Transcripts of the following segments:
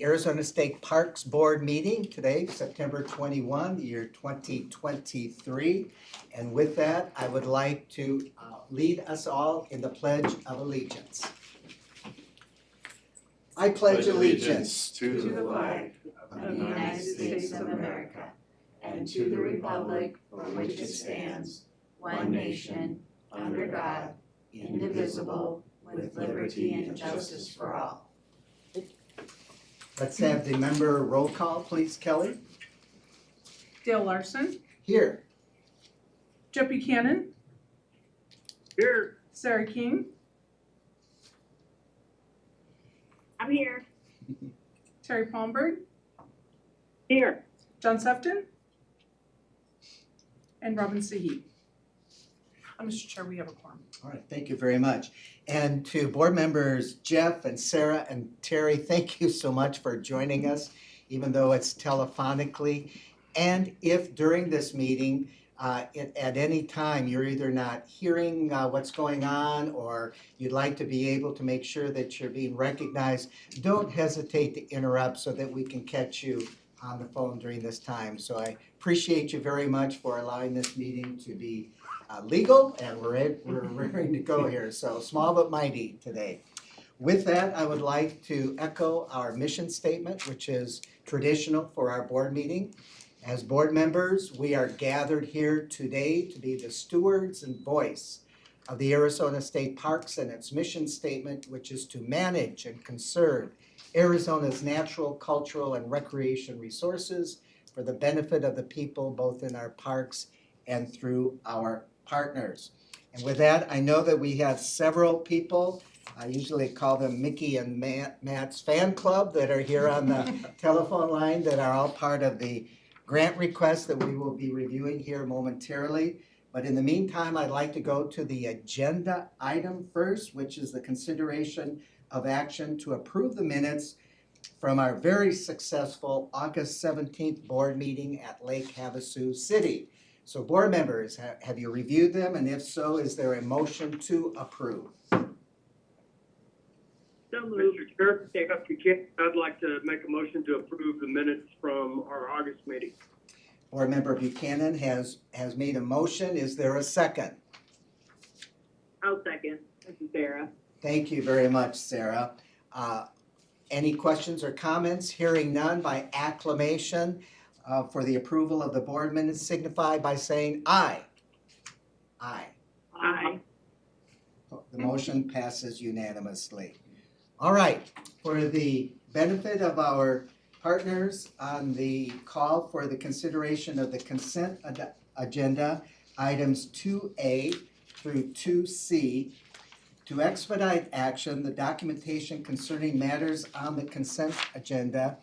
the Arizona State Parks Board meeting today, September 21, the year 2023. And with that, I would like to lead us all in the Pledge of Allegiance. I pledge allegiance to the flag of the United States of America and to the republic for which it stands, one nation, under God, indivisible, with liberty and justice for all. Let's have the member roll call, please, Kelly. Dale Larson, Here. Jeff Buchanan, Here. Sarah King, I'm here. Terry Palmberg, Here. John Sefton, and Robin Sahi. Mr. Chair, we have a quorum. All right, thank you very much. And to board members Jeff and Sarah and Terry, thank you so much for joining us, even though it's telephonically. And if during this meeting, at any time, you're either not hearing what's going on or you'd like to be able to make sure that you're being recognized, don't hesitate to interrupt so that we can catch you on the phone during this time. So I appreciate you very much for allowing this meeting to be legal, and we're ready to go here. So small but mighty today. With that, I would like to echo our mission statement, which is traditional for our board meeting. As board members, we are gathered here today to be the stewards and voice of the Arizona State Parks and its mission statement, which is to manage and conserve Arizona's natural, cultural, and recreation resources for the benefit of the people, both in our parks and through our partners. And with that, I know that we have several people, I usually call them Mickey and Matt's fan club, that are here on the telephone line that are all part of the grant request that we will be reviewing here momentarily. But in the meantime, I'd like to go to the agenda item first, which is the consideration of action to approve the minutes from our very successful August 17th board meeting at Lake Havasu City. So board members, have you reviewed them? And if so, is there a motion to approve? So moved. Mr. Chair, if you can, I'd like to make a motion to approve the minutes from our August meeting. Board member Buchanan has made a motion. Is there a second? I'll second. This is Sarah. Thank you very much, Sarah. Any questions or comments? Hearing none, by acclamation for the approval of the board minutes, signify by saying aye. Aye. Aye. The motion passes unanimously. All right, for the benefit of our partners on the call for the consideration of the consent agenda, items 2A through 2C, to expedite action, the documentation concerning matters on the consent agenda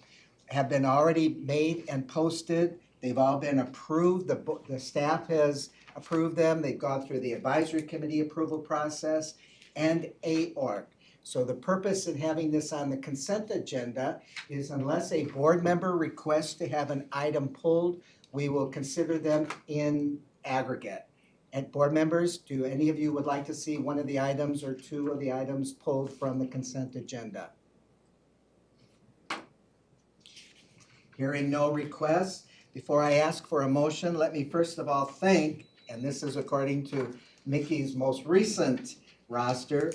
have been already made and posted. They've all been approved. The staff has approved them. They've gone through the advisory committee approval process and AORC. So the purpose in having this on the consent agenda is unless a board member requests to have an item pulled, we will consider them in aggregate. And board members, do any of you would like to see one of the items or two of the items pulled from the consent agenda? Hearing no requests, before I ask for a motion, let me first of all thank, and this is according to Mickey's most recent roster,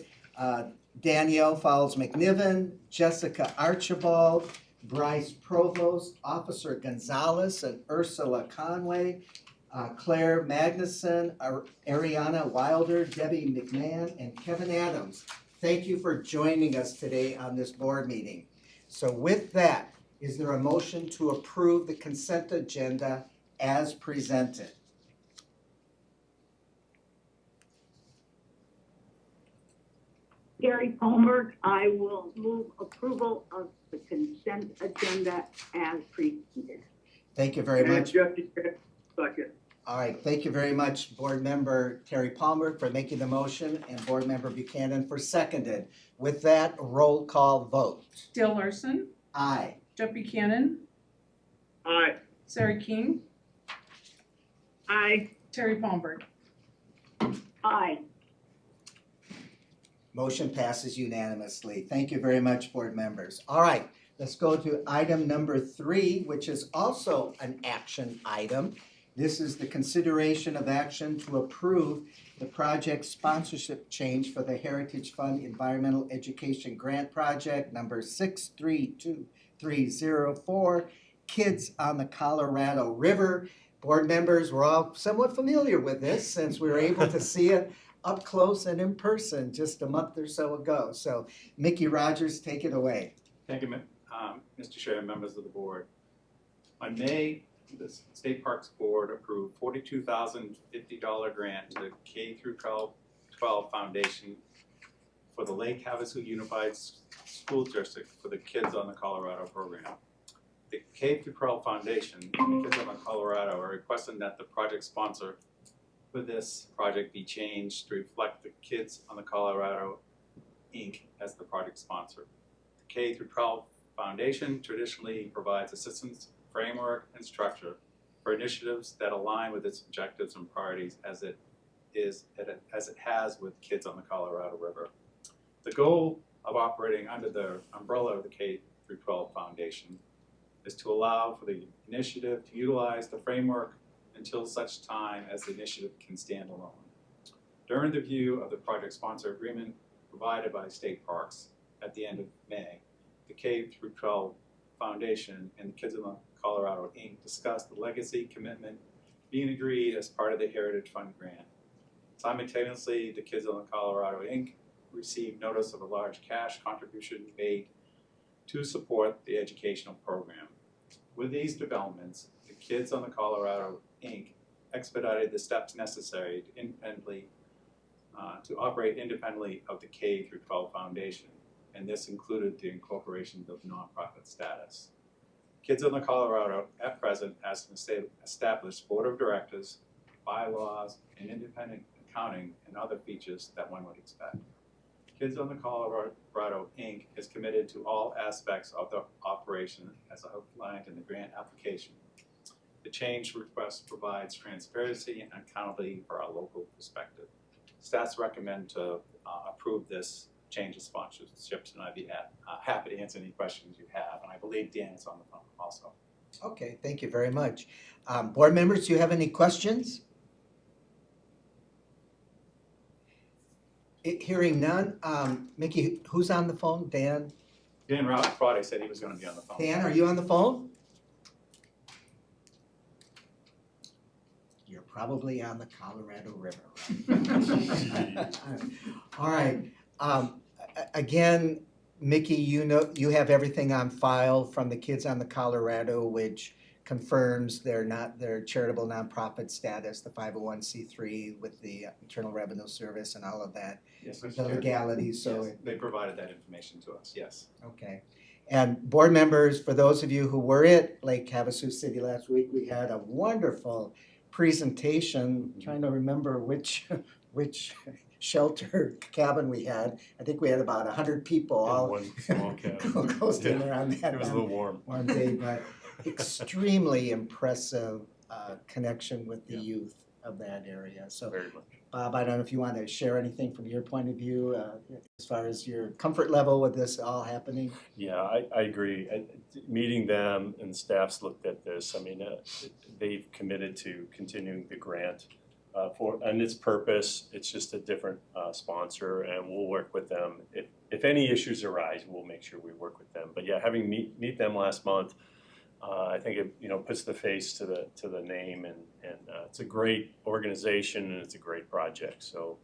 Danielle Fowles McNiven, Jessica Archibald, Bryce Provost, Officer Gonzalez and Ursula Conway, Claire Magnuson, Ariana Wilder, Debbie McMahon, and Kevin Adams. Thank you for joining us today on this board meeting. So with that, is there a motion to approve the consent agenda as presented? Gary Palmer, I will move approval of the consent agenda as presented. Thank you very much. Jeff, second. All right, thank you very much, Board Member Terry Palmer for making the motion and Board Member Buchanan for seconded. With that, roll call vote. Dale Larson, Aye. Jeff Buchanan, Aye. Sarah King, Aye. Terry Palmberg. Aye. Motion passes unanimously. Thank you very much, board members. All right, Let's go to item number 3, which is also an action item. This is the consideration of action to approve the project sponsorship change for the Heritage Fund Environmental Education Grant Project number 632304, Kids on the Colorado River. Board members, we're all somewhat familiar with this since we were able to see it up close and in person just a month or so ago. So Mickey Rogers, take it away. Thank you, Mr. Chair and members of the board. On May, the State Parks Board approved $42,050 grant to the K through 12 Foundation for the Lake Havasu Unified School District for the Kids on the Colorado program. The K through 12 Foundation, the Kids on the Colorado, are requesting that the project sponsor for this project be changed to reflect the Kids on the Colorado, Inc. as the project sponsor. The K through 12 Foundation traditionally provides assistance, framework, and structure for initiatives that align with its objectives and priorities as it has with Kids on the Colorado River. The goal of operating under the umbrella of the K through 12 Foundation is to allow for the initiative to utilize the framework until such time as the initiative can stand alone. During the review of the project sponsor agreement provided by State Parks at the end of May, the K through 12 Foundation and the Kids on the Colorado, Inc. discussed the legacy commitment being agreed as part of the Heritage Fund grant. Simultaneously, the Kids on the Colorado, Inc. received notice of a large cash contribution made to support the educational program. With these developments, the Kids on the Colorado, Inc. expedited the steps necessary to operate independently of the K through 12 Foundation, and this included the incorporation of nonprofit status. Kids on the Colorado at present has an established board of directors, bylaws, and independent accounting and other features that one would expect. Kids on the Colorado, Inc. is committed to all aspects of the operation as outlined in the grant application. The change request provides transparency and accountability for our local perspective. Staff recommend to approve this change of sponsorships, and I'd be happy to answer any questions you have. And I believe Dan is on the phone also. Okay, thank you very much. Board members, do you have any questions? Hearing none, Mickey, who's on the phone? Dan? Dan Friday said he was going to be on the phone. Dan, are you on the phone? You're probably on the Colorado River. All right. Again, Mickey, you know, you have everything on file from the Kids on the Colorado, which confirms their charitable nonprofit status, the 501c3 with the Internal Revenue Service and all of that, Yes, the Mr. Chair. legalities. So Yes, they provided that information to us, yes. okay. And board members, for those of you who were at Lake Havasu City last week, we had a wonderful presentation. I'm trying to remember which shelter cabin we had. I think we had about 100 people all one small cabin. close together on that It was a little warm. one day, but extremely impressive connection with the Yeah. youth of that area. So Very much. Bob, I don't know if you want to share anything from your point of view as far as your comfort level with this all happening. Yeah, I agree. Meeting them and staffs looked at this. I mean, they've committed to continuing the grant and its purpose. It's just a different sponsor, and we'll work with them. If any issues arise, we'll make sure we work with them. But yeah, having meet them last month, I think it puts the face to the name, and it's a great organization and it's a great project. So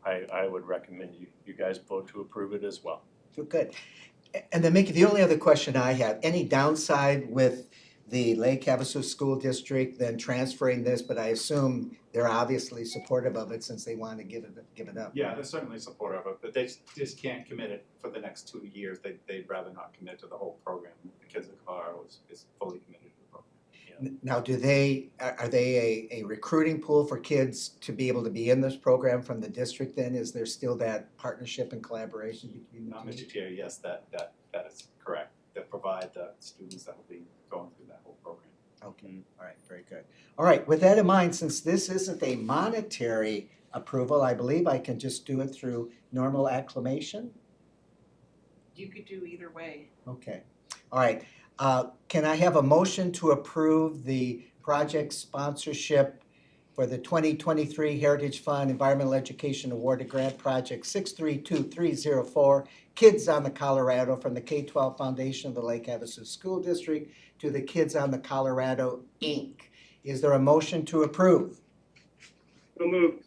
I would recommend you guys vote to approve it as well. Good. And then Mickey, the only other question I have, any downside with the Lake Havasu School District then transferring this, but I assume they're obviously supportive of it since they want to give it up. Yeah, they're certainly supportive of it, but they just can't commit it for the next 2 years. They'd rather not commit to the whole program. The Kids of Colorado is fully committed to the program. Now, are they a recruiting pool for kids to be able to be in this program from the district then? Is there still that partnership and collaboration between the two? Mr. Chair, yes, that is correct. They provide the students that will be going through that whole program. Okay, all right, very good. All right, with that in mind, since this isn't a monetary approval, I believe I can just do it through normal acclamation. You could do either way. Okay, all right. Can I have a motion to approve the project sponsorship for the 2023 Heritage Fund Environmental Education Awarded Grant Project 632304, Kids on the Colorado, from the K-12 Foundation of the Lake Havasu School District to the Kids on the Colorado, Inc. Is there a motion to approve? So moved.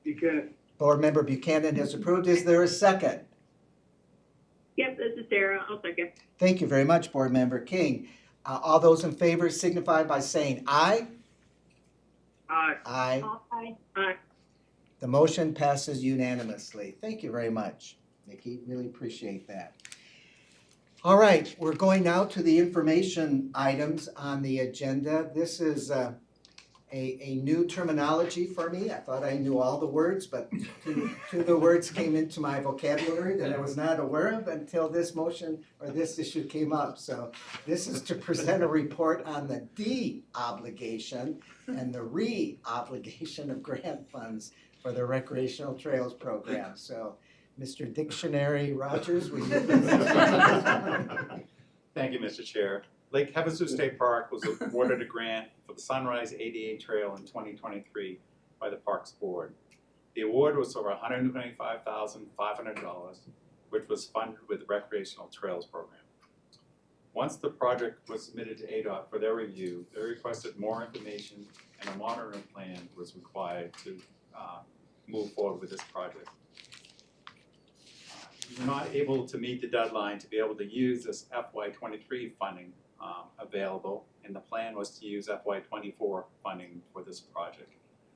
Buchanan. Board Member Buchanan has approved. Is there a second? Yes, this is Sarah. I'll second. Thank you very much, Board Member King. All those in favor signify by saying aye. Aye. Aye. Aye. Aye. The motion passes unanimously. Thank you very much, Nikki. Really appreciate that. All right, we're going now to the information items on the agenda. This is a new terminology for me. I thought I knew all the words, but two of the words came into my vocabulary that I was not aware of until this motion or this issue came up. So this is to present a report on the de-obligation and the re-obligation of grant funds for the recreational trails program. So, Mr. Dictionary Rogers, will you please? Thank you, Mr. Chair. Lake Havasu State Park was awarded a grant for the Sunrise ADA Trail in 2023 by the Parks Board. The award was over $125,500, which was funded with the Recreational Trails Program. Once the project was submitted to ADOT for their review, they requested more information and a monitoring plan was required to move forward with this project. We were not able to meet the deadline to be able to use this FY23 funding available, and the plan was to use FY24 funding for this project.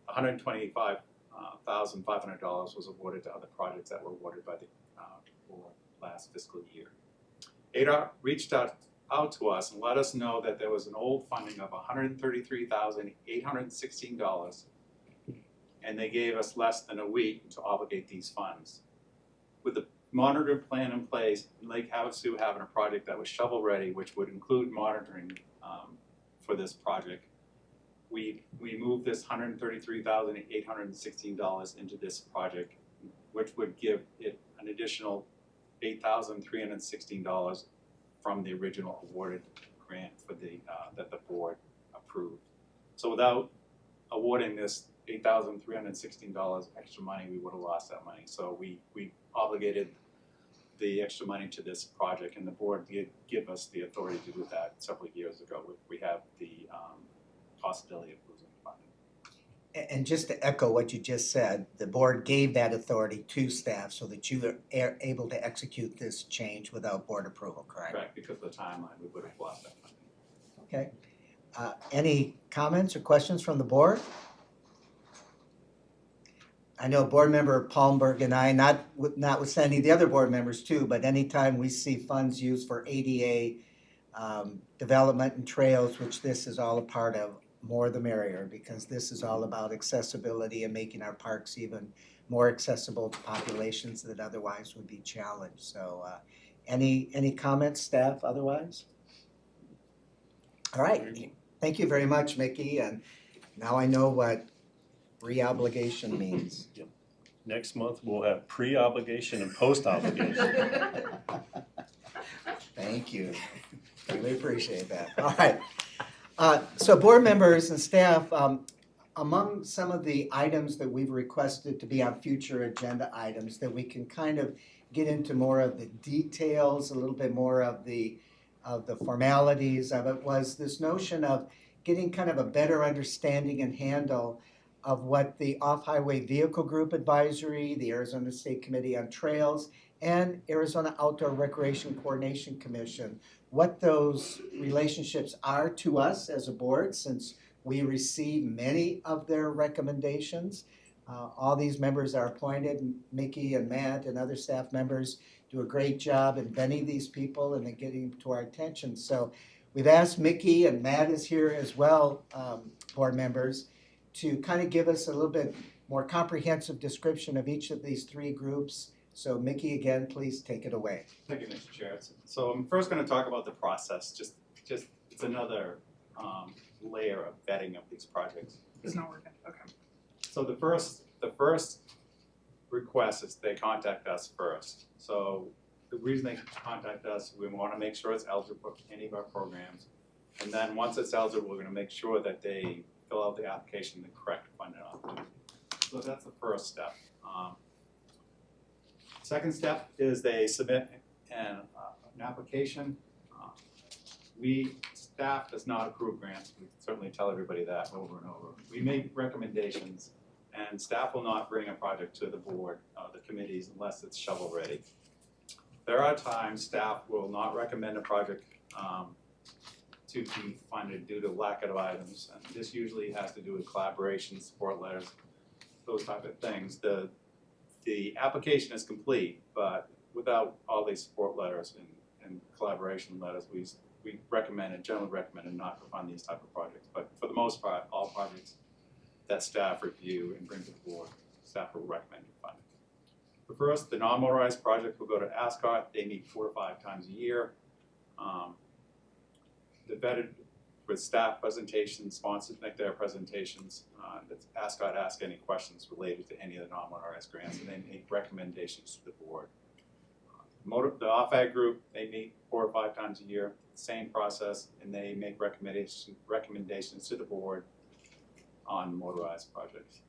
$125,500 was awarded to other projects that were awarded by the board last fiscal year. ADOT reached out to us and let us know that there was an old funding of $133,816, and they gave us less than a week to obligate these funds. With the monitoring plan in place, Lake Havasu having a project that was shovel-ready, which would include monitoring for this project, we moved this $133,816 into this project, which would give it an additional $8,316 from the original awarded grant for the that the board approved. So without awarding this $8,316 extra money, we would have lost that money. So we obligated the extra money to this project, and the board did give us the authority to do that several years ago. We have the possibility of losing funding. And just to echo what you just said, the board gave that authority to staff so that you are able to execute this change without board approval, correct? Correct, because of the timeline, we would have lost that funding. Okay. Any comments or questions from the board? I know Board Member Palmberg and I, notwithstanding the other board members too, but anytime we see funds used for ADA development and trails, which this is all a part of, more the merrier, because this is all about accessibility and making our parks even more accessible to populations that otherwise would be challenged. So any comments, staff, otherwise? All right, thank you very much, Mickey, and now I know what re-obligation means. Next month, we'll have pre-obligation and post-obligation. Thank you. Really appreciate that. All right. So board members and staff, among some of the items that we've requested to be on future agenda items that we can kind of get into more of the details, a little bit more of the formalities of it, was this notion of getting kind of a better understanding and handle of what the Off-Highway Vehicle Group Advisory, the Arizona State Committee on Trails, and Arizona Outdoor Recreation Coordination Commission, what those relationships are to us as a board, since we receive many of their recommendations. All these members are appointed. Mickey and Matt and other staff members do a great job in vetting these people and then getting them to our attention. So we've asked Mickey, and Matt is here as well, board members, to kind of give us a little bit more comprehensive description of each of these three groups. So Mickey, again, please take it away. Thank you, Mr. Chair. So I'm first going to talk about the process. Just it's another layer of vetting of these projects. It's not working, okay. So the first request is they contact us first. So the reason they contact us, we want to make sure it's eligible for any of our programs. And then once it's eligible, we're going to make sure that they fill out the application, the correct funding opportunity. So that's the first step. Second step is they submit an application. Staff does not approve grants. We certainly tell everybody that over and over. We make recommendations, and staff will not bring a project to the board, the committees, unless it's shovel ready. There are times staff will not recommend a project to be funded due to lack of items, and this usually has to do with collaboration, support letters, those type of things. The application is complete, but without all these support letters and collaboration letters, we generally recommend not to fund these type of projects. But for the most part, all projects that staff review and bring to the board, staff will recommend to fund. But first, the non-motorized project will go to ASCOT. They meet 4 to 5 times a year. They're vetted with staff presentations, sponsors make their presentations. ASCOT asks any questions related to any of the non-motorized grants, and they make recommendations to the board. The OFAG group, they meet 4 or 5 times a year, same process, and they make recommendations to the board on motorized projects.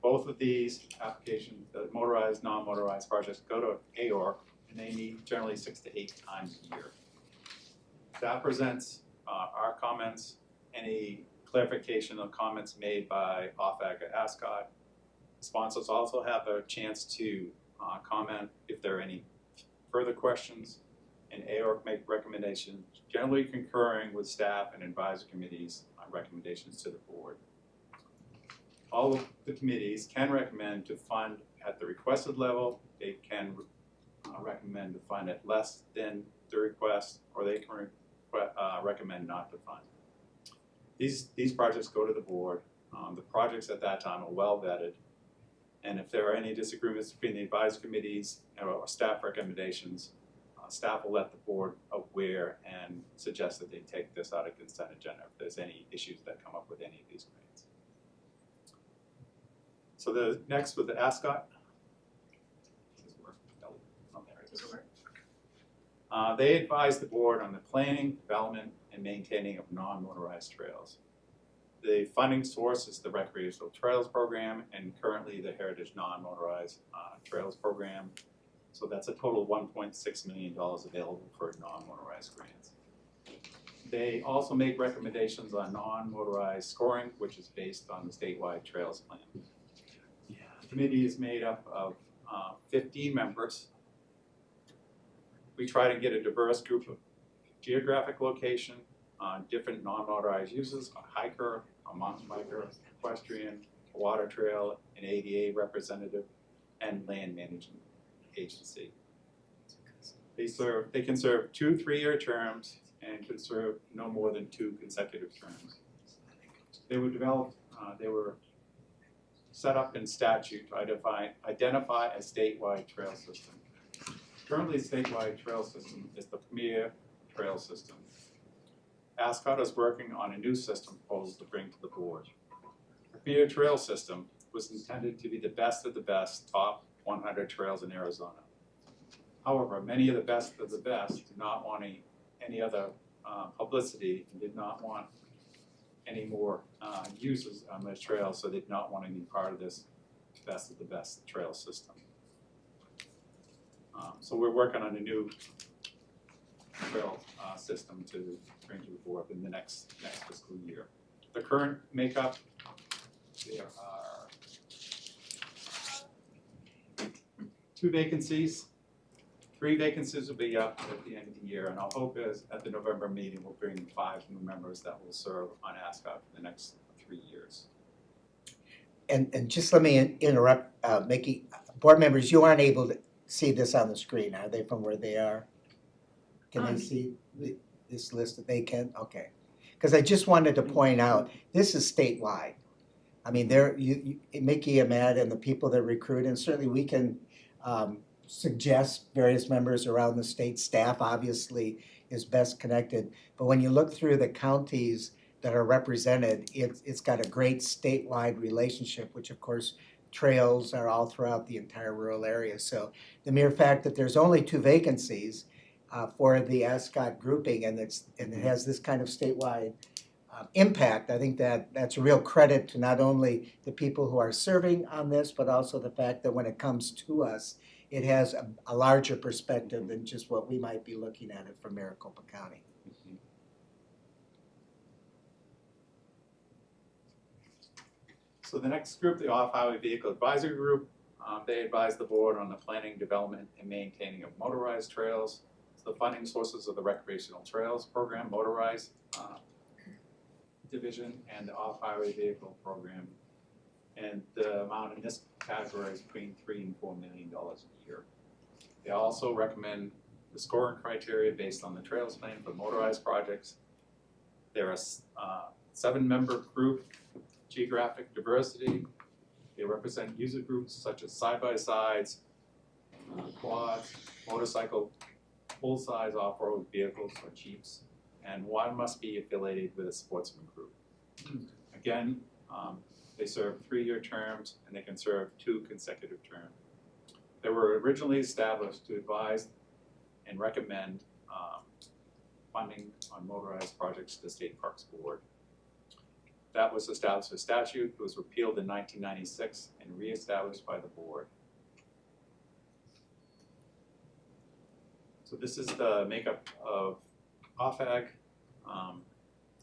Both of these applications, the motorized, non-motorized projects, go to AORC, and they meet generally 6 to 8 times a year. Staff presents our comments, any clarification of comments made by OFAG or ASCOT. Sponsors also have a chance to comment if there are any further questions, and AORC make recommendations, generally concurring with staff and advisory committees on recommendations to the board. All of the committees can recommend to fund at the requested level. They can recommend to fund at less than the request, or they can recommend not to fund. These projects go to the board. The projects at that time are well vetted, and if there are any disagreements between the advisory committees or staff recommendations, staff will let the board aware and suggest that they take this out of consent agenda if there's any issues that come up with any of these grants. So the next with the ASCOT. They advise the board on the planning, development, and maintaining of non-motorized trails. The funding source is the Recreational Trails Program, and currently the Heritage Non-Motorized Trails Program. So that's a total of $1.6 million available for non-motorized grants. They also make recommendations on non-motorized scoring, which is based on the statewide trails plan. The committee is made up of 15 members. We try to get a diverse group of geographic location, different non-motorized uses, a hiker, a mountain biker, equestrian, a water trail, an ADA representative, and land management agency. They can serve 2 3-year terms and can serve no more than 2 consecutive terms. They were developed, they were set up in statute to identify a statewide trail system. Currently, the statewide trail system is the premier trail system. ASCOT is working on a new system proposal to bring to the board. The premier trail system was intended to be the best of the best top 100 trails in Arizona. However, many of the best did not want any other publicity and did not want any more uses on the trail, so they did not want to be part of this best of the best trail system. So we're working on a new trail system to bring to the board in the next fiscal year. The current makeup, there are 2 vacancies. 3 vacancies will be up at the end of the year, and our hope is at the November meeting we'll bring 5 new members that will serve on ASCOT for the next 3 years. And just let me interrupt, Mickey. Board members, you aren't able to see this on the screen, are they, from where they are? Can they see this list that they can? Okay. Because I just wanted to point out, this is statewide. I mean, Mickey, Ahmed, and the people that recruit, and certainly we can suggest various members around the state. Staff obviously is best connected. But when you look through the counties that are represented, it's got a great statewide relationship, which of course trails are all throughout the entire rural area. So the mere fact that there's only 2 vacancies for the Ascot grouping and it has this kind of statewide impact, I think that's a real credit to not only the people who are serving on this, but also the fact that when it comes to us, it has a larger perspective than just what we might be looking at it from Maricopa County. So the next group, the Off-Highway Vehicle Advisory Group, they advise the board on the planning, development, and maintaining of motorized trails. So the funding sources of the Recreational Trails Program, Motorized Division, and the Off-Highway Vehicle Program. And the amount in this category is between $3 and $4 million a year. They also recommend the scoring criteria based on the Trails Plan for motorized projects. They're a 7-member group. Geographic diversity. They represent user groups such as side-by-sides, quads, motorcycle, full-size off-road vehicles or Jeeps, and one must be affiliated with a sportsman group. Again, they serve 3-year terms and they can serve 2 consecutive terms. They were originally established to advise and recommend funding on motorized projects to the State Parks Board. That was established as statute. It was repealed in 1996 and reestablished by the board. So this is the makeup of OFAG.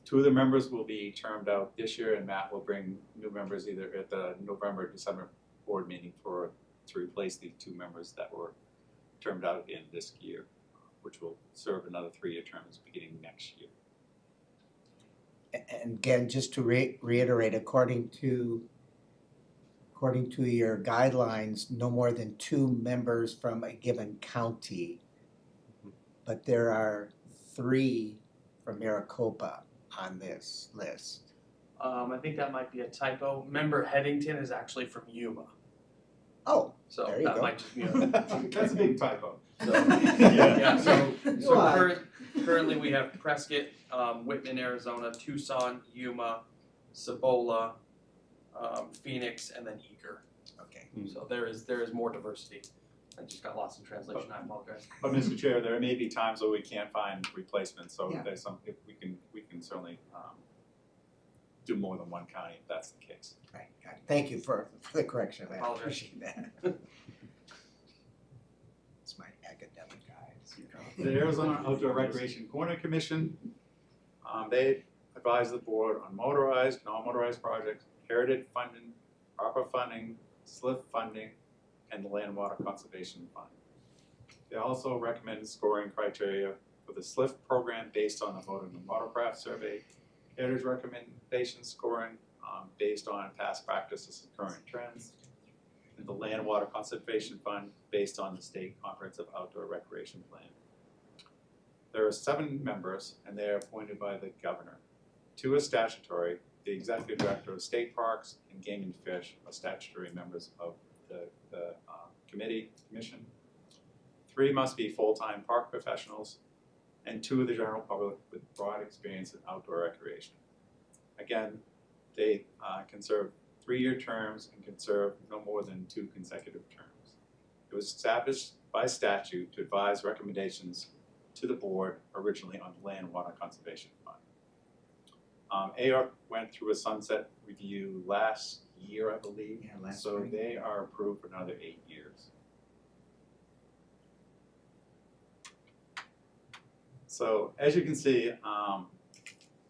2 of the members will be termed out this year, and Matt will bring new members either at the November or December board meeting to replace the 2 members that were termed out in this year, which will serve another 3-year terms beginning next year. And again, just to reiterate, according to your guidelines, no more than 2 members from a given county. But there are 3 from Maricopa on this list. I think that might be a typo. Member Headington is actually from Yuma, Oh, so There you that go. might just be a. That's a big typo. So, Yeah. so Why? currently we have Prescott, Whitman, Arizona, Tucson, Yuma, Cibola, Phoenix, and then Eager. okay. So there is more diversity. I just got lost in translation. I apologize. But Mr. Chair, there may be times where we can't find replacements, so Yeah. if there's some, if we can certainly do more than 1 county if that's the case. Right, got it. Thank you for the correction, I Apologize. appreciate that. It's my academic eyes. The Arizona Outdoor Recreation Corner Commission, they advise the board on motorized, non-motorized projects, heritage funding, ARPA funding, SLIF funding, and the Land Water Conservation Fund. They also recommend scoring criteria for the SLIF program based on the Motor and Watercraft Survey, heritage recommendation scoring based on past practices and current trends, and the Land Water Conservation Fund based on the State Comprehensive Outdoor Recreation Plan. There are 7 members, and they are appointed by the governor. 2 are statutory. The executive director of state parks and game and fish are statutory members of the commission. 3 must be full-time park professionals, and 2 of the general public with broad experience in outdoor recreation. Again, they can serve 3-year terms and can serve no more than 2 consecutive terms. It was established by statute to advise recommendations to the board originally on the Land Water Conservation Fund. ARC went through a sunset review last year, I believe. Yeah, last so spring. they are approved for another 8 years. So as you can see,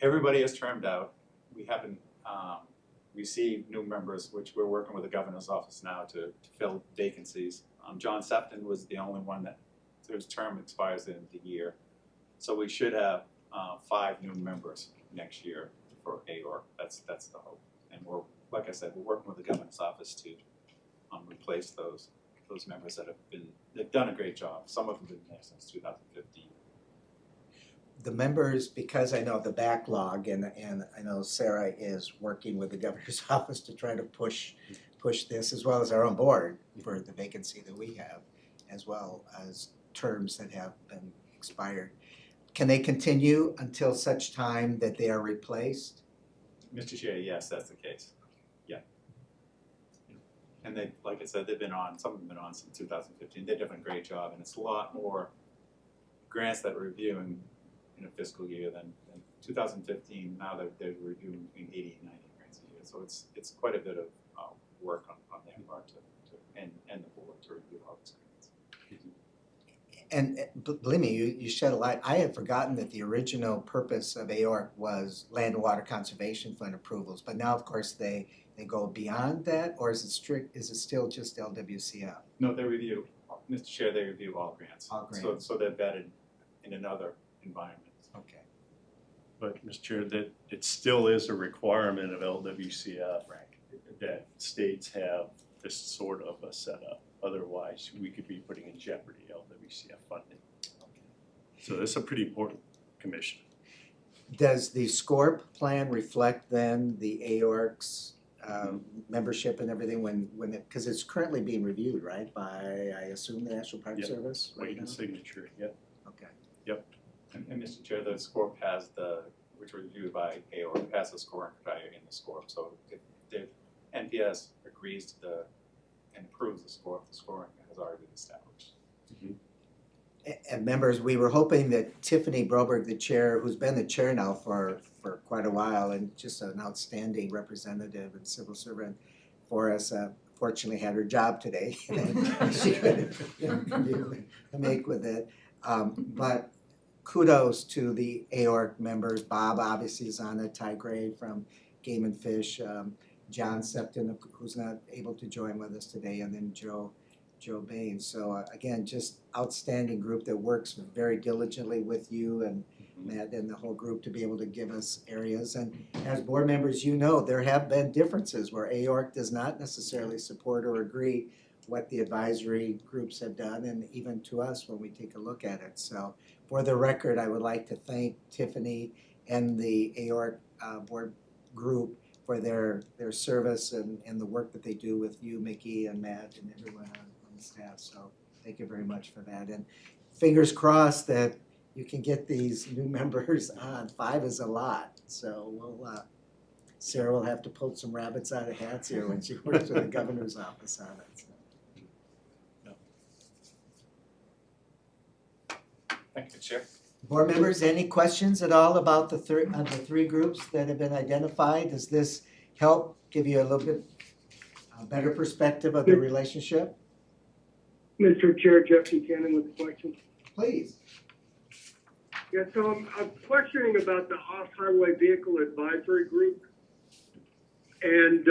everybody is termed out. We haven't received new members, which we're working with the governor's office now to fill vacancies. John Sefton was the only one that his term expires in the year. So we should have 5 new members next year for AOR. That's the hope. And we're, like I said, we're working with the governor's office to replace those members that they've done a great job. Some of them have been there since 2015. The members, because I know the backlog and I know Sarah is working with the governor's office to try to push this, as well as our own board for the vacancy that we have, as well as terms that have been expired. Can they continue until such time that they are replaced? Mr. Chair, yes, that's the case. Yeah. And they, like I said, they've been on, some of them have been on since 2015. They're doing a great job, and it's a lot more grants that we're reviewing in a fiscal year than 2015. Now they're reviewing between 80 and 90 grants a year. So it's quite a bit of work on their part and the board to review all these grants. And believe me, you shed a light. I had forgotten that the original purpose of AORC was Land and Water Conservation Fund approvals, but now, of course, they go beyond that, or is it still just LWCF? No, they review, Mr. Chair, they review all grants. All grants. So they're vetted in another environment. Okay. But, Mr. Chair, that it still is a requirement of LWCF that states have this sort of a setup. Otherwise, we could be putting in jeopardy LWCF funding. So that's a pretty important commission. Does the SCORP plan reflect then the AORC's membership and everything when it, because it's currently being reviewed, right, by, I assume, the National Park Yep. Service right Waiting now? signature, yep. Okay. And Mr. Chair, the SCORP has which was reviewed by AOR, has the scoring criteria in the SCORP. So if the NPS agrees to and approves the SCORP, the scoring has already been established. And members, we were hoping that Tiffany Broberg, the chair, who's been the chair now for quite a while and just an outstanding representative and civil servant for us, fortunately had her job today. She couldn't make with it. But kudos to the AORC members. Bob obviously is on it, Ty Gray from Game and Fish, John Septon, who's not able to join with us today, and then Joe Bain. So again, just outstanding group that works very diligently with you and Matt and the whole group to be able to give us areas. And as board members, you know, there have been differences where AORC does not necessarily support or agree what the advisory groups have done, and even to us when we take a look at it. So for the record, I would like to thank Tiffany and the AORC board group for their service and the work that they do with you, Mickey, and Matt, and everyone on the staff. So thank you very much for that. And fingers crossed that you can get these new members on. 5 is a lot. So Sarah will have to pull some rabbits out of hats here when she works with the governor's office on it. So. Thank you, Chair. Board members, any questions at all about the three groups that have been identified? Does this help give you a little bit better perspective of the relationship? Mr. Chair, Jeff Buchanan with a question. Please. Yeah, so I'm questioning about the off-highway vehicle advisory group. And,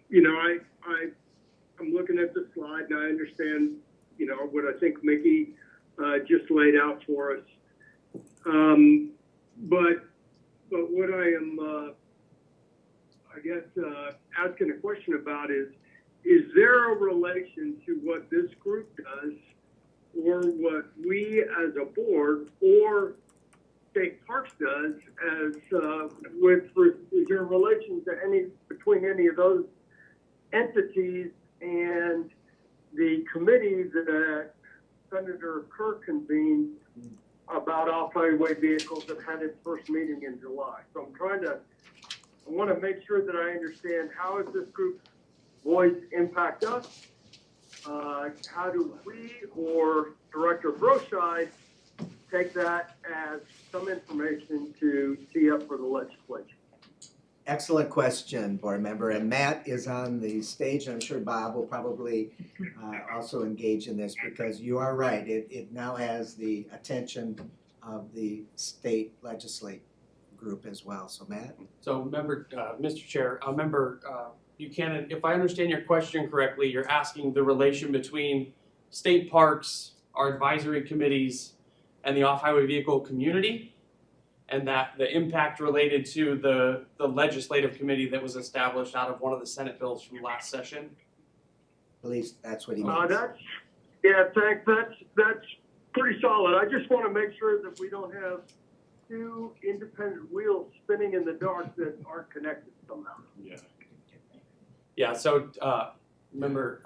you know, I'm looking at the slide and I understand, you know, what I think Mickey just laid out for us. But what I am, I guess, asking a question about is there a relation to what this group does or what we as a board or State Parks does as, is there a relation to between any of those entities and the committee that Senator Kerr convened about off-highway vehicles that had its first meeting in July? So I want to make sure that I understand how does this group's voice impact us? How do we or Director Broscheid take that as some information to tee up for the legislature? Excellent question, board member. And Matt is on the stage. I'm sure Bob will probably also engage in this because you are right. It now has the attention of the state legislative group as well. So Matt? So member, Mr. Chair, member Buchanan, if I understand your question correctly, you're asking the relation between state parks, our advisory committees, and the off-highway vehicle community, and that the impact related to the legislative committee that was established out of one of the Senate bills from last session. I believe that's what he means. Thanks. That's pretty solid. I just want to make sure that we don't have two independent wheels spinning in the dark that aren't connected somehow. Yeah. Yeah, so member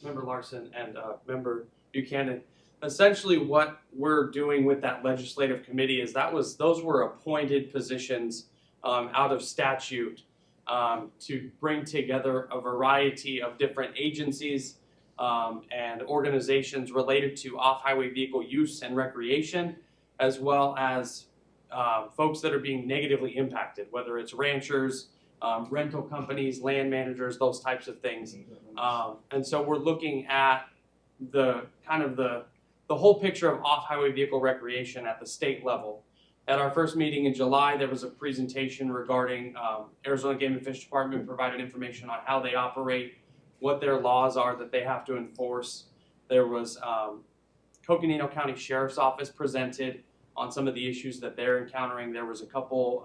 Larson and member Buchanan, essentially what we're doing with that legislative committee is those were appointed positions out of statute to bring together a variety of different agencies and organizations related to off-highway vehicle use and recreation, as well as folks that are being negatively impacted, whether it's ranchers, rental companies, land managers, those types of things. And so we're looking at the whole picture of off-highway vehicle recreation at the state level. At our first meeting in July, there was a presentation regarding Arizona Game and Fish Department provided information on how they operate, what their laws are that they have to enforce. There was Coconino County Sheriff's Office presented on some of the issues that they're encountering. There was a couple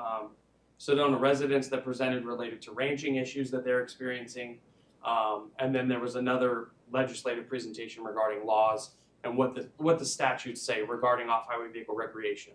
Sedona residents that presented related to ranching issues that they're experiencing. And then there was another legislative presentation regarding laws and what the statutes say regarding off-highway vehicle recreation.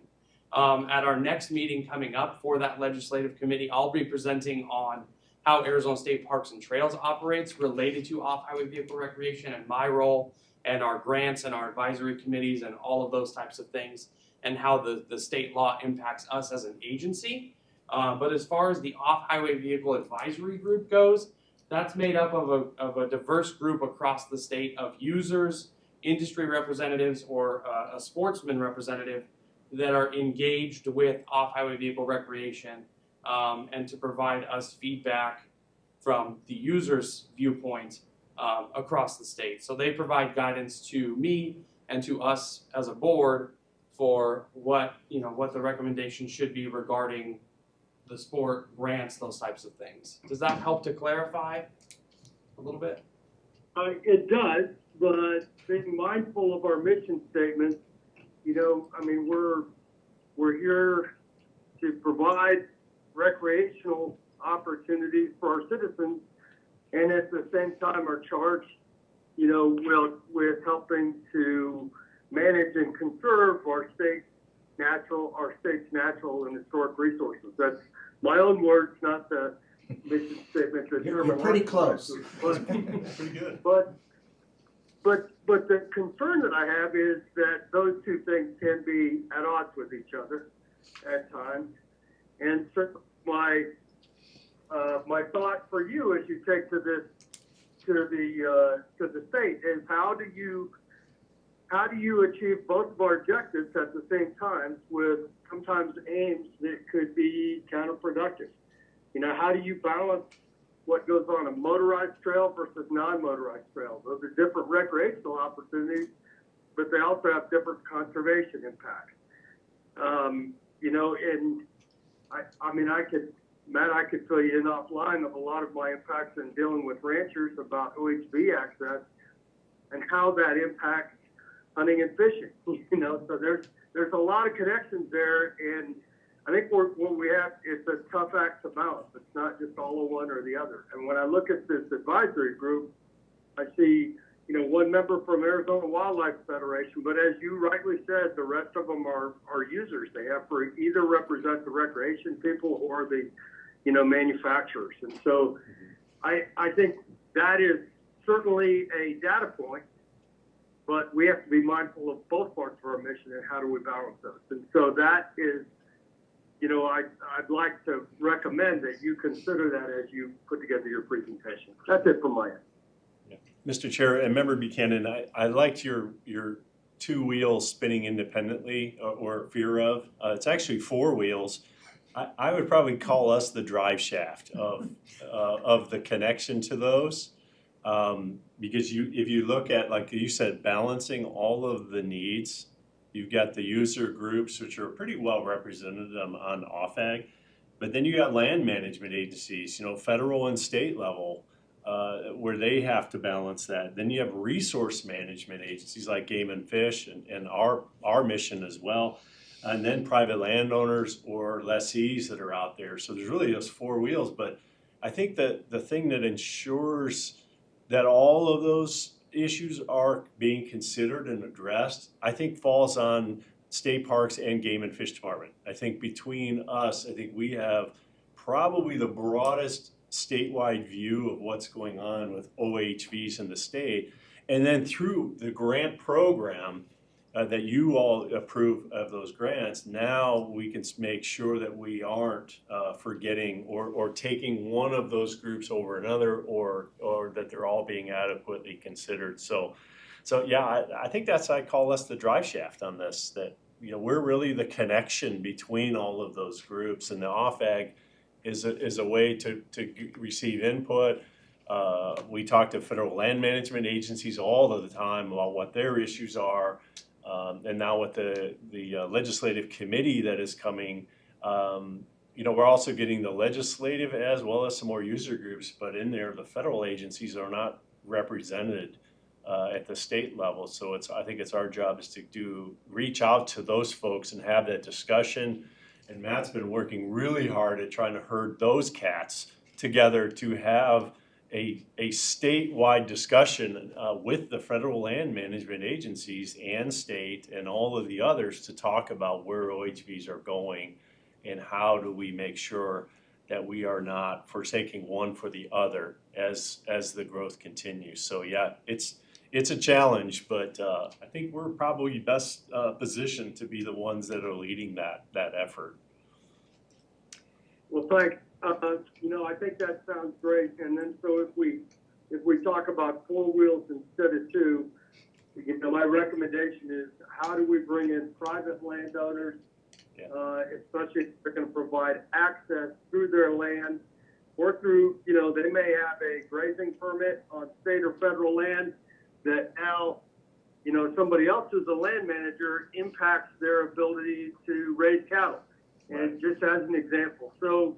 At our next meeting coming up for that legislative committee, I'll be presenting on how Arizona State Parks and Trails operates related to off-highway vehicle recreation and my role and our grants and our advisory committees and all of those types of things, and how the state law impacts us as an agency. But as far as the off-highway vehicle advisory group goes, that's made up of a diverse group across the state of users, industry representatives, or a sportsman representative that are engaged with off-highway vehicle recreation and to provide us feedback from the user's viewpoint across the state. So they provide guidance to me and to us as a board for what the recommendation should be regarding the sport, grants, those types of things. Does that help to clarify a little bit? It does, but being mindful of our mission statement, we're here to provide recreational opportunities for our citizens, and at the same time are charged, with helping to manage and conserve our state's natural and historic resources. That's my own words, not the mission statement that You're pretty close. Pretty good. But the concern that I have is that those two things can be at odds with each other at times. And so my thought for you as you take to the state is how do you achieve both of our objectives at the same time with sometimes aims that could be counterproductive? How do you balance what goes on a motorized trail versus non-motorized trails? Those are different recreational opportunities, but they also have different conservation impacts. I could fill you in offline of a lot of my impacts in dealing with ranchers about OHV access and how that impacts hunting and fishing. So there's a lot of connections there, and I think what we have is a tough act to balance. It's not just all of one or the other. And when I look at this advisory group, I see, one member from Arizona Wildlife Federation, but as you rightly said, the rest of them are users. They have to either represent the recreation people or the, manufacturers. And so I think that is certainly a data point, but we have to be mindful of both parts of our mission and how do we balance those. And so that is, I'd like to recommend that you consider that as you put together your presentation. That's it from my end. Yeah. Mr. Chair and Member Buchanan, I liked your two wheels spinning independently or fear of. It's actually four wheels. I would probably call us the drive shaft of the connection to those. Because if you look at, like you said, balancing all of the needs, you've got the user groups, which are pretty well represented on OFAG, but then you got land management agencies, federal and state level, where they have to balance that. Then you have resource management agencies like Game and Fish and our mission as well, and then private landowners or lessees that are out there. So there's really those four wheels, but I think that the thing that ensures that all of those issues are being considered and addressed, I think falls on state parks and Game and Fish Department. I think between us, I think we have probably the broadest statewide view of what's going on with OHVs in the state. And then through the grant program, that you all approve of those grants, now we can make sure that we aren't forgetting or taking one of those groups over another, or that they're all being adequately considered. So yeah, I think I call us the drive shaft on this, that, you know, we're really the connection between all of those groups, and the OFAG is a way to receive input. We talk to federal land management agencies all of the time about what their issues are. And now with the legislative committee that is coming, you know, we're also getting the legislative as well as some more user groups, but in there, the federal agencies are not represented at the state level. So I think it's our job is to reach out to those folks and have that discussion. And Matt's been working really hard at trying to herd those cats together to have a statewide discussion with the federal land management agencies and state and all of the others to talk about where OHVs are going and how do we make sure that we are not forsaking one for the other as the growth continues. So yeah, it's a challenge, but I think we're probably best positioned to be the ones that are leading that effort. Well, thanks. You know, I think that sounds great. And then, so if we talk about 4 wheels instead of 2, you know, my recommendation is, how do we bring in private landowners, especially if they're going to provide access through their land, or through, you know, they may have a grazing permit on state or federal land that now, you know, somebody else who's a land manager impacts their ability to raise cattle. And just as an example, so,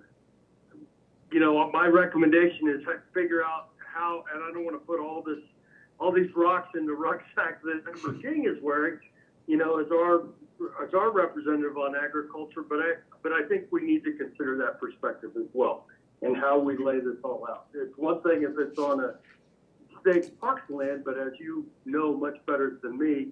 you know, my recommendation is figure out how, and I don't want to put all these rocks in the rucksack that Member King is wearing, you know, as our representative on agriculture, but I think we need to consider that perspective as well, and how we lay this all out. It's one thing if it's on a state parks land, but as you know much better than me,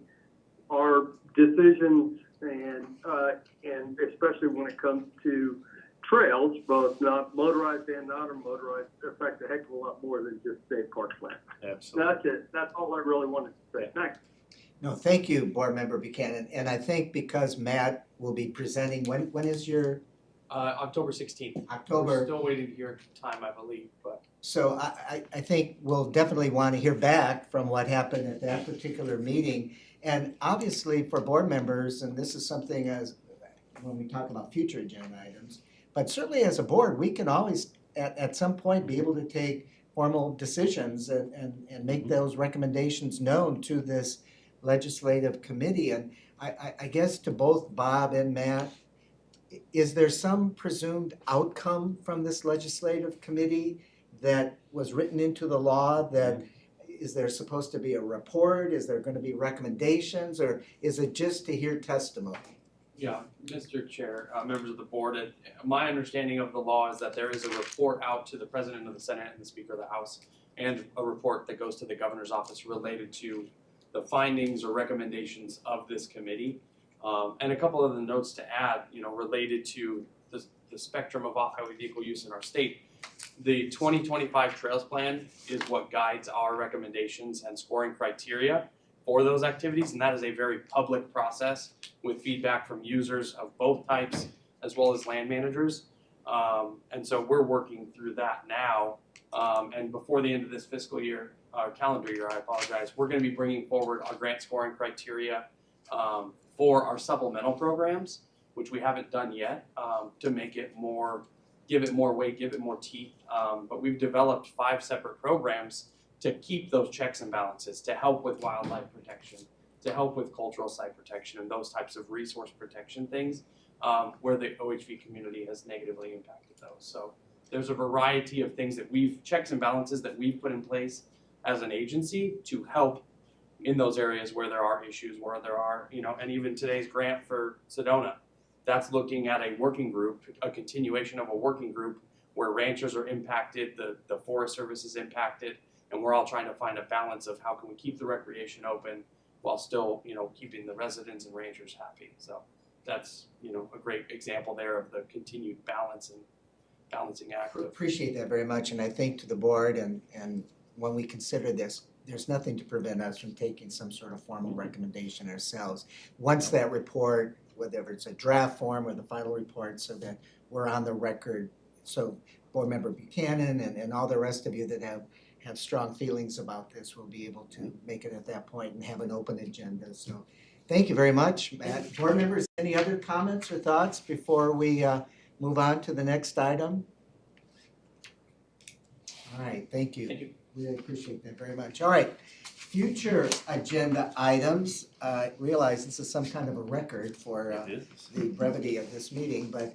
our decisions and especially when it comes to trails, both not motorized and non-motorized, affect a heck of a lot more than just state parks land. Absolutely. That's it. That's all I really wanted to say. Thanks. No, thank you, Board Member Buchanan. And I think because Matt will be presenting, when is your October 16th. October? We're still waiting to hear time, I believe, but. So I think we'll definitely want to hear back from what happened at that particular meeting. And obviously for board members, and this is something as when we talk about future agenda items, but certainly as a board, we can always at some point be able to take formal decisions and make those recommendations known to this legislative committee. And I guess to both Bob and Matt, is there some presumed outcome from this legislative committee that was written into the law? That is there supposed to be a report? Is there going to be recommendations, or is it just to hear testimony? Yeah, Mr. Chair, members of the board, my understanding of the law is that there is a report out to the President of the Senate and the Speaker of the House, and a report that goes to the Governor's office related to the findings or recommendations of this committee. And a couple of the notes to add, you know, related to the spectrum of off-highway vehicle use in our state. The 2025 Trails Plan is what guides our recommendations and scoring criteria for those activities, and that is a very public process with feedback from users of both types as well as land managers. And so we're working through that now, and before the end of this fiscal year, calendar year, I apologize, we're going to be bringing forward our grant scoring criteria for our supplemental programs, which we haven't done yet, to make it more, give it more weight, give it more teeth. But we've developed 5 separate programs to keep those checks and balances, to help with wildlife protection, to help with cultural site protection and those types of resource protection things, where the OHV community has negatively impacted those. So there's a variety of things that checks and balances that we've put in place as an agency to help in those areas where there are issues, where there are, you know, and even today's grant for Sedona, that's looking at a working group, a continuation of a working group where ranchers are impacted, the Forest Service is impacted, and we're all trying to find a balance of how can we keep the recreation open while still, you know, keeping the residents and rangers happy. So that's, you know, a great example there of the continued balance and balancing act. Appreciate that very much, and I think to the board and when we consider this there's nothing to prevent us from taking some sort of formal recommendation ourselves. Once that report, whether it's a draft form or the final report, so that we're on the record. So Board Member Buchanan and all the rest of you that have strong feelings about this will be able to make it at that point and have an open agenda. So thank you very much, Matt. Board members, any other comments or thoughts before we move on to the next item? All right, thank you. Thank you. Really appreciate that very much. All right, future agenda items. I realize this is some kind of a record for It is. the brevity of this meeting, but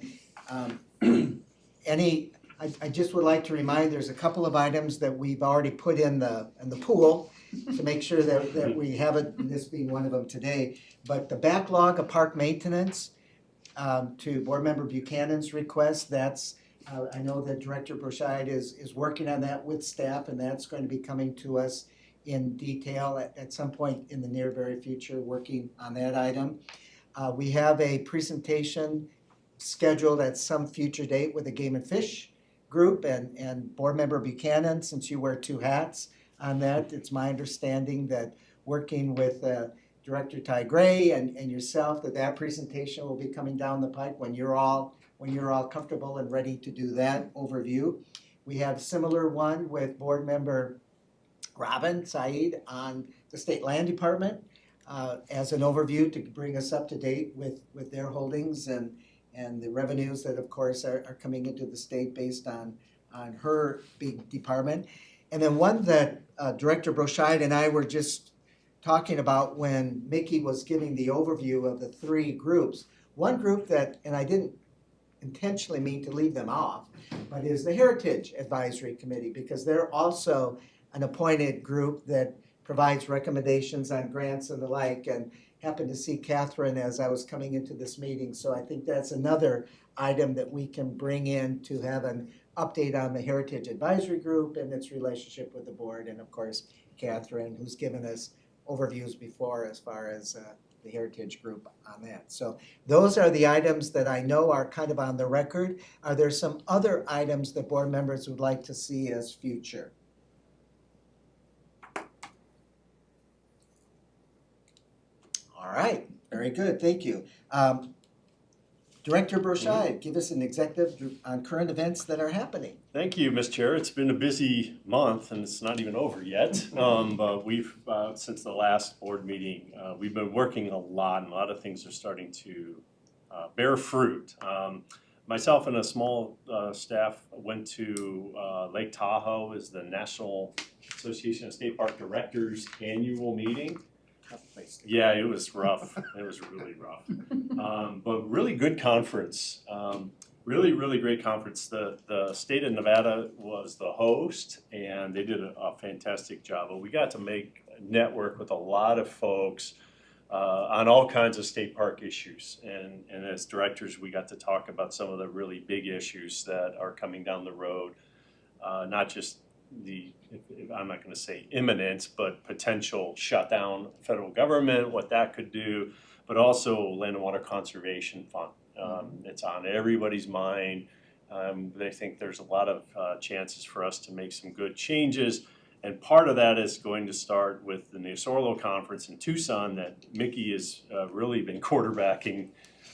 I just would like to remind, there's a couple of items that we've already put in the pool to make sure that we have it, and this being one of them today. But the backlog of park maintenance, to Board Member Buchanan's request, that's, I know that Director Broscheid is working on that with staff, and that's going to be coming to us in detail at some point in the near very future, working on that item. We have a presentation scheduled at some future date with the Game and Fish group, and Board Member Buchanan, since you wear two hats on that, it's my understanding that working with Director Ty Gray and yourself, that presentation will be coming down the pike when you're all comfortable and ready to do that overview. We have a similar one with Board Member Robin Said on the State Land Department as an overview to bring us up to date with their holdings and the revenues that, of course, are coming into the state based on her big department. And then one that Director Broscheid and I were just talking about when Mickey was giving the overview of the three groups. One group that, and I didn't intentionally mean to leave them off, but is the Heritage Advisory Committee, because they're also an appointed group that provides recommendations on grants and the like, and happened to see Catherine as I was coming into this meeting. So I think that's another item that we can bring in to have an update on the Heritage Advisory Group and its relationship with the board. And of course, Catherine, who's given us overviews before as far as the Heritage Group on that. So those are the items that I know are kind of on the record. Are there some other items that board members would like to see as future? All right, very good, thank you. Director Broscheid, give us an executive on current events that are happening. Thank you, Ms. Chair. It's been a busy month and it's not even over yet. But we've, since the last board meeting, we've been working a lot, and a lot of things are starting to bear fruit. Myself and a small staff went to Lake Tahoe as the National Association of State Park Directors annual meeting. Yeah, it was rough. It was really rough. But really good conference. Really great conference. The state of Nevada was the host, and they did a fantastic job. But we got to network with a lot of folks on all kinds of state park issues. And as directors, we got to talk about some of the really big issues that are coming down the road, not just I'm not going to say imminent, but potential shutdown of federal government, what that could do, but also Land and Water Conservation Fund. It's on everybody's mind. They think there's a lot of chances for us to make some good changes. And part of that is going to start with the NASORLO conference in Tucson that Mickey has really been quarterbacking.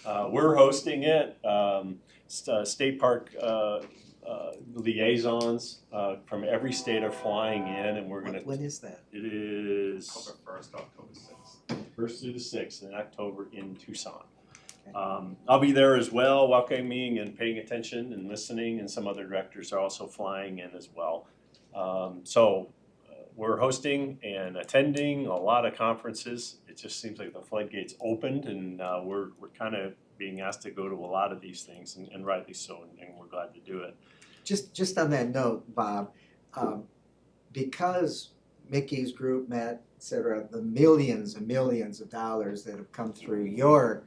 We're hosting it. State Park liaisons from every state are flying in, and we're going to. When is that? It is October 1st, October 6th. 1st through the 6th in October in Tucson. I'll be there as well, welcoming and paying attention and listening, and some other directors are also flying in as well. So we're hosting and attending a lot of conferences. It just seems like the floodgates opened, and we're kind of being asked to go to a lot of these things, and rightly so, and we're glad to do it. Just on that note, Bob, because Mickey's group, Matt, et cetera, the millions and millions of dollars that have come through your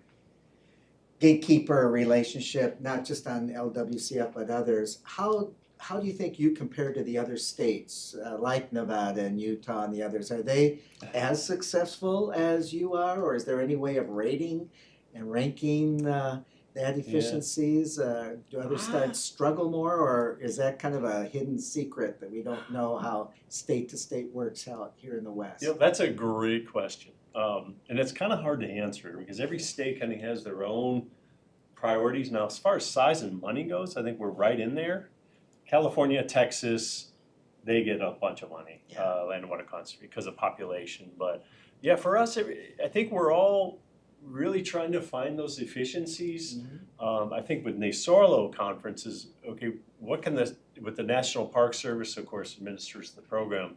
gatekeeper relationship, not just on LWCF but others, how do you think you compare to the other states like Nevada and Utah and the others? Are they as successful as you are, or is there any way of rating and ranking that efficiencies? Do others struggle more, or is that kind of a hidden secret that we don't know how state to state works out here in the West? You know, that's a great question. And it's kind of hard to answer because every state kind of has their own priorities. Now, as far as size and money goes, I think we're right in there. California, Texas, they get a bunch of money, land and water conservation, because of population. But yeah, for us, I think we're all really trying to find those efficiencies. I think with NASORLO conferences, okay, what can with the National Park Service, of course, administers the program,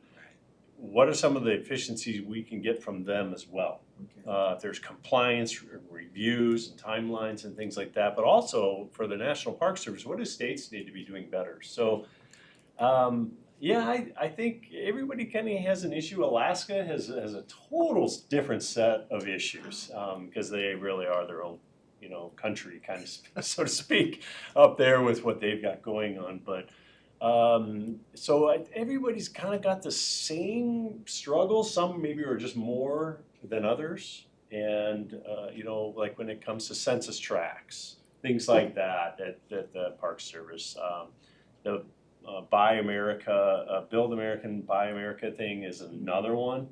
what are some of the efficiencies we can get from them as well? Okay. If there's compliance reviews and timelines and things like that, but also for the National Park Service, what do states need to be doing better? So, yeah, I think everybody kind of has an issue. Alaska has a total different set of issues because they really are their own, country, kind of, so to speak, up there with what they've got going on. But so everybody's kind of got the same struggles. Some maybe are just more than others, and like when it comes to census tracts, things like that at the Park Service, the Buy America, Build American, Buy America thing is another one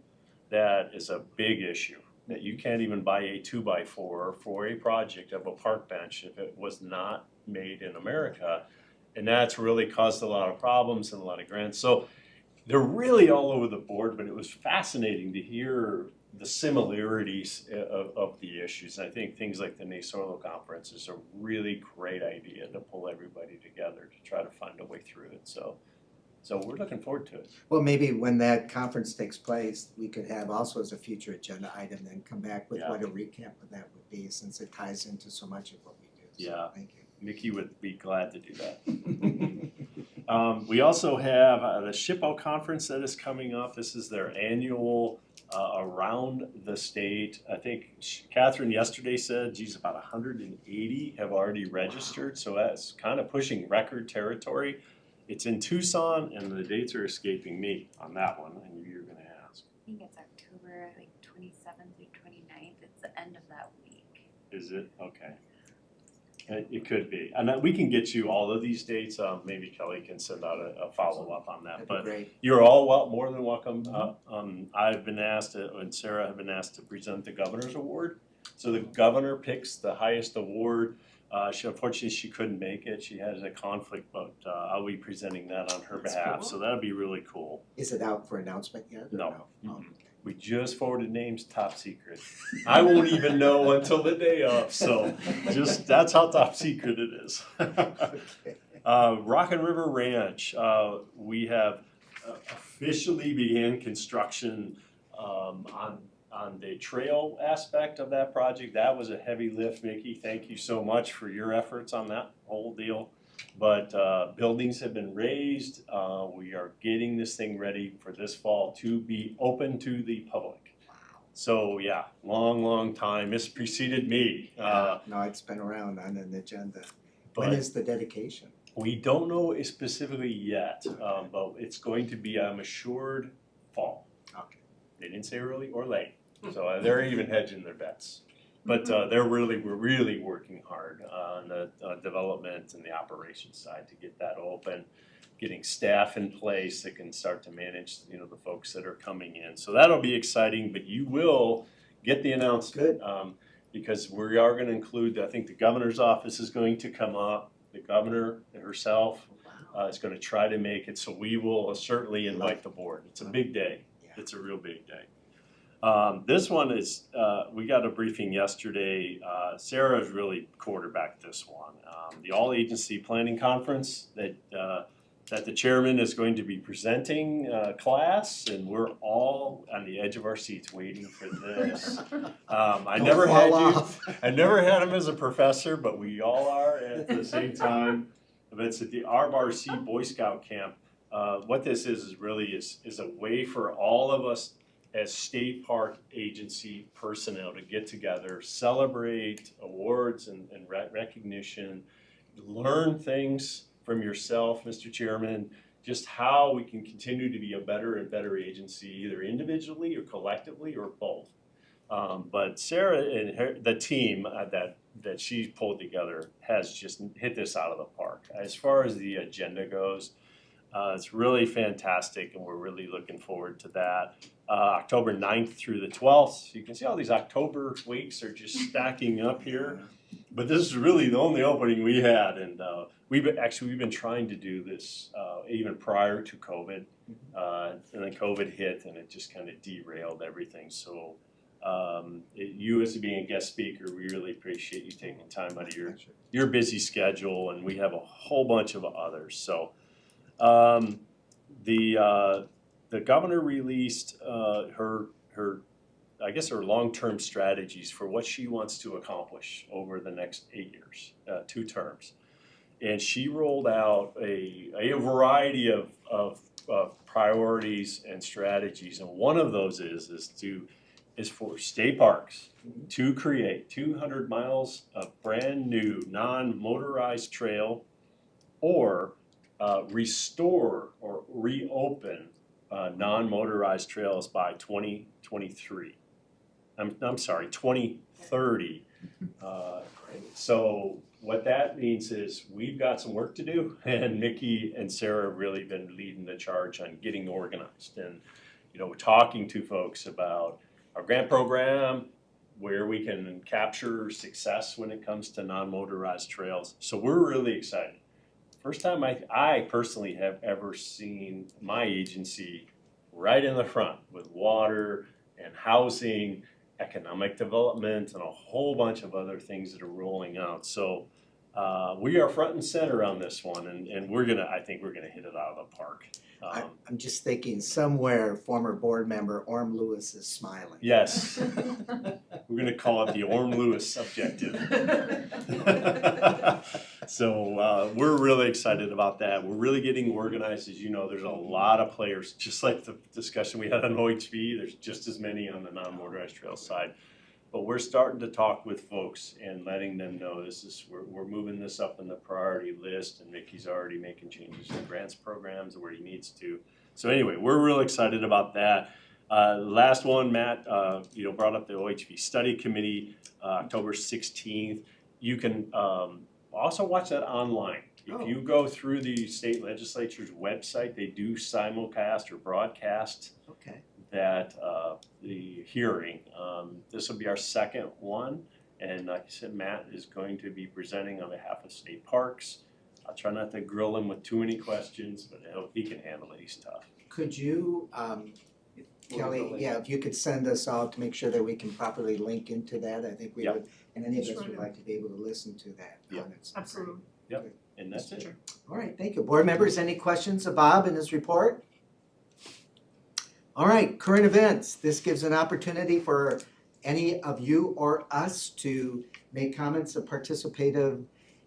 that is a big issue. That you can't even buy a 2x4 for a project of a park bench if it was not made in America. And that's really caused a lot of problems and a lot of grants. So they're really all over the board, but it was fascinating to hear the similarities of the issues. And I think things like the NASORLO conference is a really great idea to pull everybody together to try to find a way through it. So we're looking forward to it. Well, maybe when that conference takes place, we could have also as a future agenda item, then come back with what a recap of that would be, since it ties into so much of what we do. So, Yeah. thank you. Mickey would be glad to do that. We also have the SHPO conference that is coming up. This is their annual around the state. I think Catherine yesterday said, geez, about 180 have already registered. So that's kind of pushing record territory. It's in Tucson, and the dates are escaping me on that one. I knew you were going to ask. I think it's October 27th through 29th. It's the end of that week. Is it? Okay. It could be. And we can get you all of these dates. Maybe Kelly can send out a follow-up on that. That'd be great. You're all more than welcome. I've been asked, and Sarah have been asked to present the governor's award. So the governor picks the highest award. Unfortunately, she couldn't make it. She has a conflict, but I'll be presenting that on her behalf. Cool. So that'll be really cool. Is it out for announcement yet? Or No. Oh, okay. We just forwarded names, top secret. I won't even know until the day of, so that's how top secret it is. Okay. Rockin' River Ranch, we have officially began construction on the trail aspect of that project. That was a heavy lift, Mickey. Thank you so much for your efforts on that whole deal. But buildings have been raised. We are getting this thing ready for this fall to be open to the public. So yeah, long time. This preceded me. No, it's been around on an agenda. When But is the dedication? we don't know it specifically yet, but it's going to be, I'm assured, fall. Okay. They didn't say early or late, so they're even hedging their bets. But we're really working hard on the development and the operations side to get that open, getting staff in place that can start to manage, the folks that are coming in. So that'll be exciting, but you will get the announcement. Good. Because we are going to include, I think the governor's office is going to come up, the governor herself is going to try to make it, so we will certainly invite the board. It's a big day. Yeah. It's a real big day. This one is, we got a briefing yesterday. Sarah has really quarterbacked this one. The All-Agency Planning Conference that the chairman is going to be presenting class, and we're all on the edge of our seats waiting for this. I never had him as a professor, but we all are at the same time. It's at the RBRC Boy Scout Camp. What this is really a way for all of us as state park agency personnel to get together, celebrate awards and recognition, learn things from yourself, Mr. Chairman, just how we can continue to be a better and better agency, either individually or collectively or both. But Sarah and the team that that she's pulled together has just hit this out of the park. As far as the agenda goes, it's really fantastic, and we're really looking forward to that. October 9th through the 12th. You can see all these October weeks are just stacking up here. But this is really the only opening we had, and we've been trying to do this even prior to COVID, and then COVID hit, and it just kind of derailed everything. So, you as being a guest speaker, we really appreciate you taking time out of your busy schedule, and we have a whole bunch of others. So, the governor released her long-term strategies for what she wants to accomplish over the next 8 years, 2 terms. And she rolled out a variety of priorities and strategies. And one of those is for state parks to create 200 miles of brand new non-motorized trail, or restore or reopen non-motorized trails by 2023. I'm sorry, 2030. So what that means is we've got some work to do, and Mickey and Sarah have really been leading the charge on getting organized, and talking to folks about our grant program, where we can capture success when it comes to non-motorized trails. So we're really excited. First time I personally have ever seen my agency right in the front with water and housing, economic development, and a whole bunch of other things that are rolling out. So we are front and center on this one, and I think we're gonna hit it out of the park. I'm just thinking somewhere former board member Orm Lewis is smiling. Yes, we're gonna call it the Orm Lewis objective. So we're really excited about that. We're really getting organized. As you know, there's a lot of players, just like the discussion we had on OHV, there's just as many on the non-motorized trail side. But we're starting to talk with folks and letting them know we're moving this up in the priority list, and Mickey's already making changes in grants programs where he needs to. So anyway, we're real excited about that. Last one, Matt, brought up the OHV Study Committee, October 16th. You can also watch that online. If you go through the state legislature's website, they do simulcast or broadcast that the hearing. This will be our second one, and like I said, Matt is going to be presenting on behalf of state parks. I'll try not to grill him with too many questions, but I hope he can handle it. He's tough. Could you, Kelly, if you could send us out to make sure that we can properly link into that, I think we would, and any of us would like to be able to listen to that. Absolutely. Yep, and that's it. All right, thank you. Board members, any questions of Bob and his report? All right, current events. This gives an opportunity for any of you or us to make comments of participative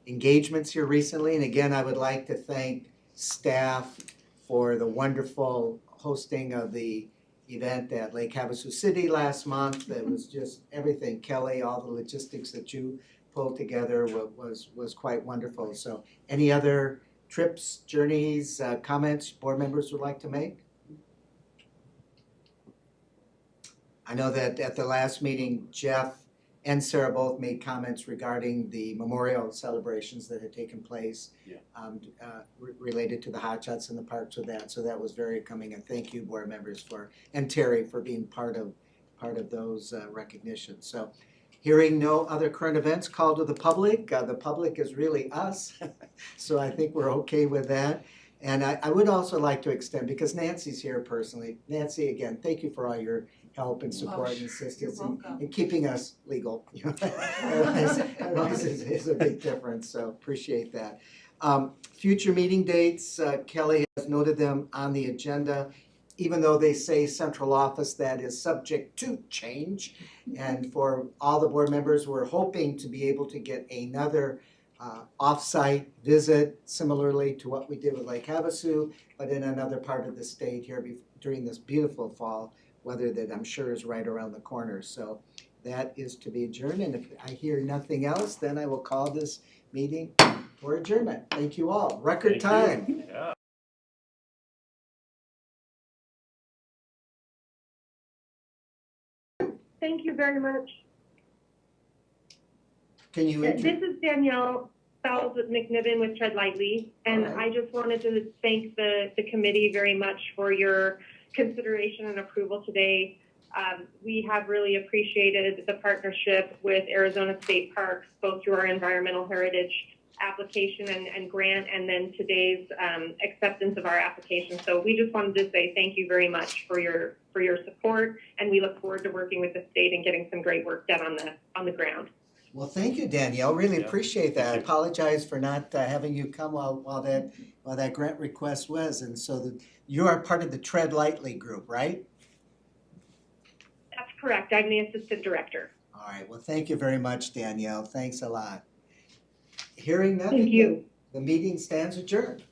engagements here recently. And again, I would like to thank staff for the wonderful hosting of the event at Lake Havasu City last month. It was just everything. Kelly, all the logistics that you pulled together was quite wonderful. So any other trips, journeys, comments board members would like to make? I know that at the last meeting, Jeff and Sarah both made comments regarding the memorial celebrations that had taken place related to the hot shots in the parks with that. So that was very coming, and thank you, board members, and Terry for being part of those recognitions. So hearing no other current events, call to the public. The public is really us, so I think we're okay with that. And I would also like to extend, because Nancy's here personally. Nancy, again, thank you for all your help and support and assistance in keeping us legal. Otherwise is a big difference, so appreciate that. Future meeting dates, Kelly has noted them on the agenda, even though they say central office, that is subject to change. And for all the board members, we're hoping to be able to get another off-site visit, similarly to what we did with Lake Havasu, but in another part of the state here during this beautiful fall weather that I'm sure is right around the corner. So that is to be adjourned, and if I hear nothing else, then I will call this meeting for adjournment. Thank you all. Record time. Yeah. Thank you very much. Can you introduce? This is Danielle Fowles with McNiven with Tread Lightly, and All right. I just wanted to thank the committee very much for your consideration and approval today. We have really appreciated the partnership with Arizona State Parks, both through our environmental heritage application and grant, and then today's acceptance of our application. So we just wanted to say thank you very much for your support, and we look forward to working with the state and getting some great work done on the ground. Well, thank you, Danielle. Really Yeah. appreciate that. I Thank you. apologize for not having you come while that grant request was. And so you are part of the Tread Lightly group, right? That's correct. I'm the assistant director. All right. Well, thank you very much, Danielle. Thanks a lot. Hearing nothing, Thank you. the meeting stands adjourned.